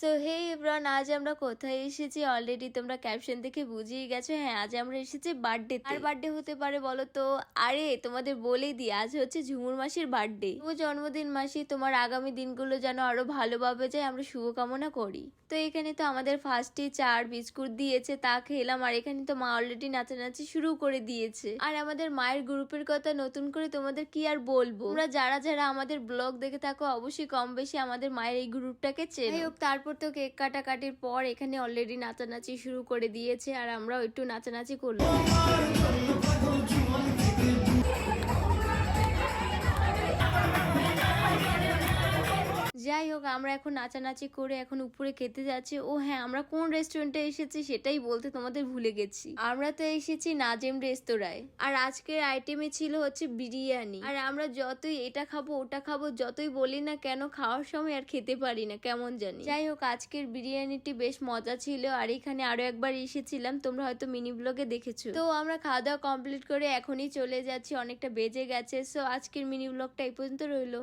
So hey everyone, আজ আমরা কোথায় এসেছি অলরেডি তোমরা ক্যাপশন দেখে বুঝিয়ে গেছো। হ্যাঁ, আজ আমরা এসেছি বার্থডে। আর বার্থডে হতে পারে বলো তো? আরে তোমাদের বলেই দিই, আজ হচ্ছে ঝুমুর মাসির বার্থডে। ও জন্মদিন মাসি, তোমার আগামী দিনগুলো যেন আরো ভালোভাবে যায় আমরা শুভকামনা করি। তো এখানে তো আমাদের ফার্স্টে চার বিস্কুট দিয়েছে, তা খেলাম। আর এখানে তো মা অলরেডি নাচানাচি শুরু করে দিয়েছে। আর আমাদের মায়ের গ্রুপের কথা নতুন করে তোমাদের কি আর বলবো, তোমরা যারা যারা আমাদের ব্লগ দেখে থাকো অবশ্যই কম বেশি আমাদের মায়ের এই গ্রুপটাকে চেনো। তারপর তো কেক কাটাকাটির পর এখানে অলরেডি নাচানাচি শুরু করে দিয়েছে, আর আমরাও একটু নাচানাচি করলাম। যাই হোক, আমরা এখন নাচানাচি করে এখন উপরে খেতে যাচ্ছি। ও হ্যাঁ, আমরা কোন রেস্টুরেন্টে এসেছি সেটাই বলতে তোমাদের ভুলে গেছি। আমরা তো এসেছি নাজেম রেস্তোরাঁয়। আর আজকের আইটেমে ছিল হচ্ছে বিরিয়ানি। আর আমরা যতই এটা খাবো ওটা খাবো যতই বলি না কেন, খাওয়ার সময় আর খেতে পারি না কেমন জানি। যাই হোক, আজকের বিরিয়ানিটি বেশ মজা ছিল। আর এখানে আরো একবার এসেছিলাম, তোমরা হয়তো মিনি ব্লগে দেখেছো। তো আমরা খাওয়া দাওয়া কমপ্লিট করে এখনই চলে যাচ্ছি, অনেকটা বেজে গেছে। সো আজকের মিনি ব্লগটা এই পর্যন্ত রইলো।